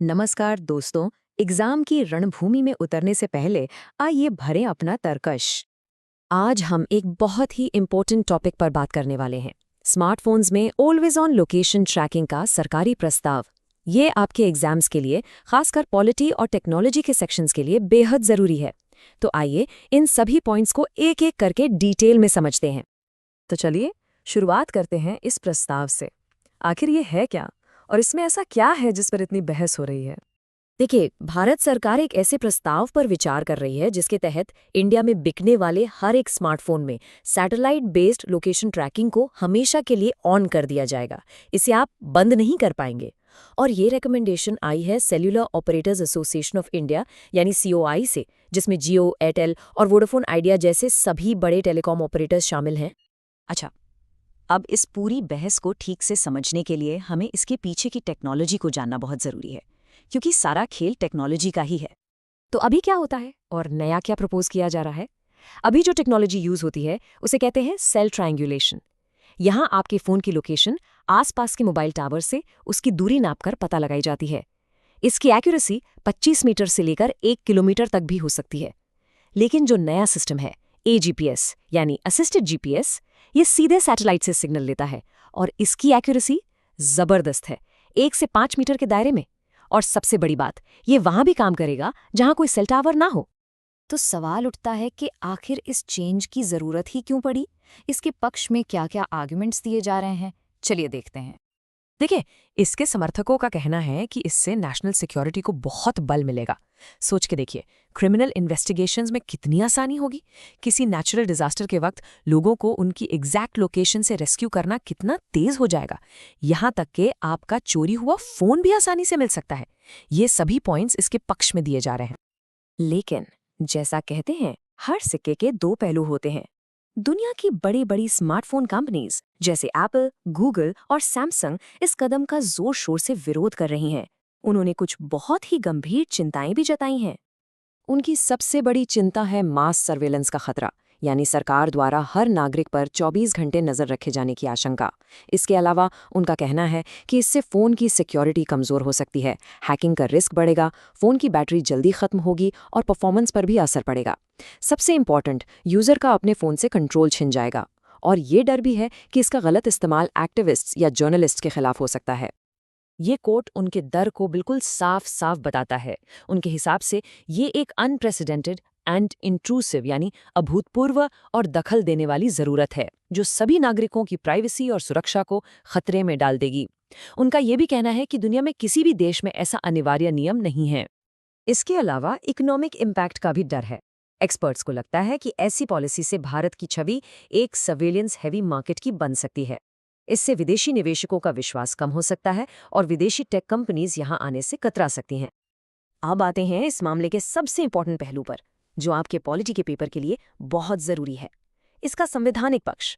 नमस्कार दोस्तों। एग्जाम की रणभूमि में उतरने से पहले आइए भरें अपना तरकश। आज हम एक बहुत ही इम्पोर्टेंट टॉपिक पर बात करने वाले हैं। स्मार्टफोन्स में ऑलवेज ऑन लोकेशन ट्रैकिंग का सरकारी प्रस्ताव। ये आपके एग्जाम्स के लिए, खासकर पॉलिटी और टेक्नोलॉजी के सेक्शंस के लिए बेहद ज़रूरी है। तो आइए इन सभी पॉइंट्स को एक एक करके डिटेल में समझते हैं। तो चलिए शुरुआत करते हैं इस प्रस्ताव से। आखिर ये है क्या, और इसमें ऐसा क्या है जिस पर इतनी बहस हो रही है? देखिए, भारत सरकार एक ऐसे प्रस्ताव पर विचार कर रही है जिसके तहत इंडिया में बिकने वाले हर एक स्मार्टफोन में सैटेलाइट बेस्ड लोकेशन ट्रैकिंग को हमेशा के लिए ऑन कर दिया जाएगा। इसे आप बंद नहीं कर पाएंगे। और ये रिकमेंडेशन आई है cellular operators association of India यानी सीओआई से, जिसमें जियो, एयरटेल और वोडाफोन आइडिया जैसे सभी बड़े टेलीकॉम ऑपरेटर्स शामिल हैं। अच्छा, अब इस पूरी बहस को ठीक से समझने के लिए हमें इसके पीछे की टेक्नोलॉजी को जानना बहुत ज़रूरी है, क्योंकि सारा खेल टेक्नोलॉजी का ही है। तो अभी क्या होता है और नया क्या प्रपोज किया जा रहा है? अभी जो टेक्नोलॉजी यूज होती है उसे कहते हैं सेल ट्रायंगुलेशन। यहाँ आपके फोन की लोकेशन आसपास के मोबाइल टावर से उसकी दूरी नापकर पता लगाई जाती है। इसकी एक्यूरेसी 25 मीटर से लेकर 1 किलोमीटर तक भी हो सकती है। लेकिन जो नया सिस्टम है, एजीपीएस यानी असिस्टेड जीपीएस, ये सीधे सैटेलाइट से सिग्नल लेता है और इसकी एक्यूरेसी जबरदस्त है, 1 से 5 मीटर के दायरे में। और सबसे बड़ी बात, ये वहां भी काम करेगा जहां कोई सेल टावर ना हो। तो सवाल उठता है कि आखिर इस चेंज की ज़रूरत ही क्यों पड़ी? इसके पक्ष में क्या-क्या आर्गुमेंट्स दिए जा रहे हैं? चलिए देखते हैं। देखिए, इसके समर्थकों का कहना है कि इससे नेशनल सिक्योरिटी को बहुत बल मिलेगा। सोच के देखिए, क्रिमिनल इन्वेस्टिगेशंस में कितनी आसानी होगी। किसी नेचुरल डिजास्टर के वक्त लोगों को उनकी एग्जैक्ट लोकेशन से रेस्क्यू करना कितना तेज हो जाएगा। यहाँ तक कि आपका चोरी हुआ फोन भी आसानी से मिल सकता है। ये सभी पॉइंट्स इसके पक्ष में दिए जा रहे हैं। लेकिन जैसा कहते हैं, हर सिक्के के दो पहलू होते हैं। दुनिया की बड़ी बड़ी स्मार्टफोन कंपनीज जैसे एप्पल, गूगल और सैमसंग इस कदम का जोर शोर से विरोध कर रही हैं। उन्होंने कुछ बहुत ही गंभीर चिंताएं भी जताई हैं। उनकी सबसे बड़ी चिंता है मास सर्वेलेंस का खतरा, यानी सरकार द्वारा हर नागरिक पर 24 घंटे नजर रखे जाने की आशंका। इसके अलावा उनका कहना है कि इससे फ़ोन की सिक्योरिटी कमज़ोर हो सकती है, हैकिंग का रिस्क बढ़ेगा, फ़ोन की बैटरी जल्दी खत्म होगी और परफॉर्मेंस पर भी असर पड़ेगा। सबसे इम्पॉर्टेंट, यूज़र का अपने फ़ोन से कंट्रोल छिन जाएगा। और ये डर भी है कि इसका गलत इस्तेमाल एक्टिविस्ट्स या जर्नलिस्ट के खिलाफ हो सकता है। ये कोट उनके डर को बिल्कुल साफ साफ बताता है। उनके हिसाब से ये एक अनप्रेसिडेंटेड एंड इंट्रूसिव यानी अभूतपूर्व और दखल देने वाली जरूरत है, जो सभी नागरिकों की प्राइवेसी और सुरक्षा को खतरे में डाल देगी। उनका ये भी कहना है कि दुनिया में किसी भी देश में ऐसा अनिवार्य नियम नहीं है। इसके अलावा इकोनॉमिक इम्पैक्ट का भी डर है। एक्सपर्ट्स को लगता है कि ऐसी पॉलिसी से भारत की छवि एक सर्वेलेंस हैवी मार्केट की बन सकती है। इससे विदेशी निवेशकों का विश्वास कम हो सकता है और विदेशी टेक कंपनीज यहां आने से कतरा सकती हैं। अब आते हैं इस मामले के सबसे इंपॉर्टेंट पहलू पर, जो आपके पॉलिटी के पेपर के लिए बहुत जरूरी है, इसका संवैधानिक पक्ष।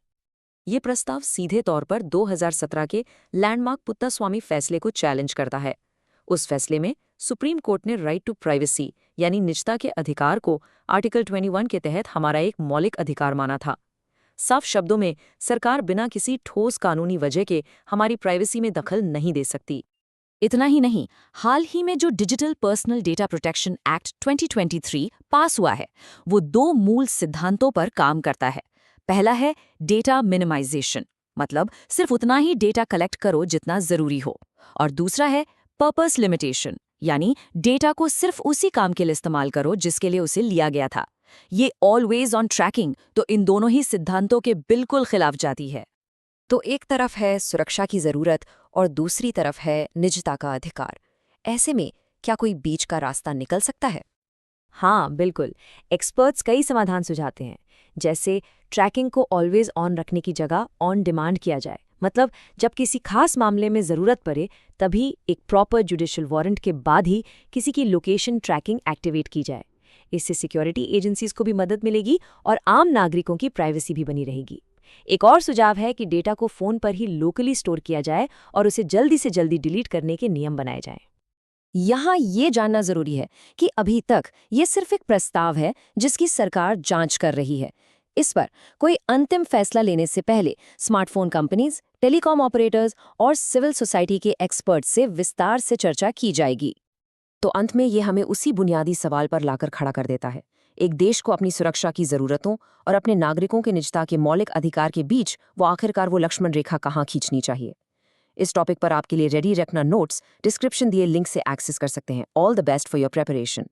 ये प्रस्ताव सीधे तौर पर 2017 के लैंडमार्क पुत्तास्वामी फैसले को चैलेंज करता है। उस फैसले में सुप्रीम कोर्ट ने राइट टू प्राइवेसी यानी निजता के अधिकार को आर्टिकल 21 के तहत हमारा एक मौलिक अधिकार माना था। साफ शब्दों में, सरकार बिना किसी ठोस कानूनी वजह के हमारी प्राइवेसी में दखल नहीं दे सकती। इतना ही नहीं, हाल ही में जो digital personal data protection act 2023 पास हुआ है, वो दो मूल सिद्धांतों पर काम करता है। पहला है डेटा मिनिमाइजेशन, मतलब सिर्फ उतना ही डेटा कलेक्ट करो जितना जरूरी हो। और दूसरा है पर्पस लिमिटेशन, यानी डेटा को सिर्फ उसी काम के लिए इस्तेमाल करो जिसके लिए उसे लिया गया था। ये ऑलवेज ऑन ट्रैकिंग तो इन दोनों ही सिद्धांतों के बिल्कुल खिलाफ जाती है। तो एक तरफ है सुरक्षा की जरूरत और दूसरी तरफ है निजता का अधिकार। ऐसे में क्या कोई बीच का रास्ता निकल सकता है? हाँ, बिल्कुल। एक्सपर्ट्स कई समाधान सुझाते हैं, जैसे ट्रैकिंग को ऑलवेज ऑन रखने की जगह ऑन डिमांड किया जाए। मतलब जब किसी खास मामले में ज़रूरत पड़े तभी एक प्रॉपर जुडिशियल वारंट के बाद ही किसी की लोकेशन ट्रैकिंग एक्टिवेट की जाए। इससे सिक्योरिटी एजेंसीज को भी मदद मिलेगी और आम नागरिकों की प्राइवेसी भी बनी रहेगी। एक और सुझाव है कि डेटा को फ़ोन पर ही लोकली स्टोर किया जाए और उसे जल्दी से जल्दी डिलीट करने के नियम बनाए जाएं। यहाँ ये जानना जरूरी है कि अभी तक ये सिर्फ एक प्रस्ताव है जिसकी सरकार जांच कर रही है। इस पर कोई अंतिम फैसला लेने से पहले स्मार्टफोन कंपनीज, टेलीकॉम ऑपरेटर्स और सिविल सोसाइटी के एक्सपर्ट से विस्तार से चर्चा की जाएगी। तो अंत में ये हमें उसी बुनियादी सवाल पर लाकर खड़ा कर देता है। एक देश को अपनी सुरक्षा की ज़रूरतों और अपने नागरिकों के निजता के मौलिक अधिकार के बीच वो आखिरकार वो लक्ष्मण रेखा कहाँ खींचनी चाहिए। इस टॉपिक पर आपके लिए रेडी रखना नोट्स डिस्क्रिप्शन दिए लिंक से एक्सेस कर सकते हैं। All the best for your preparation.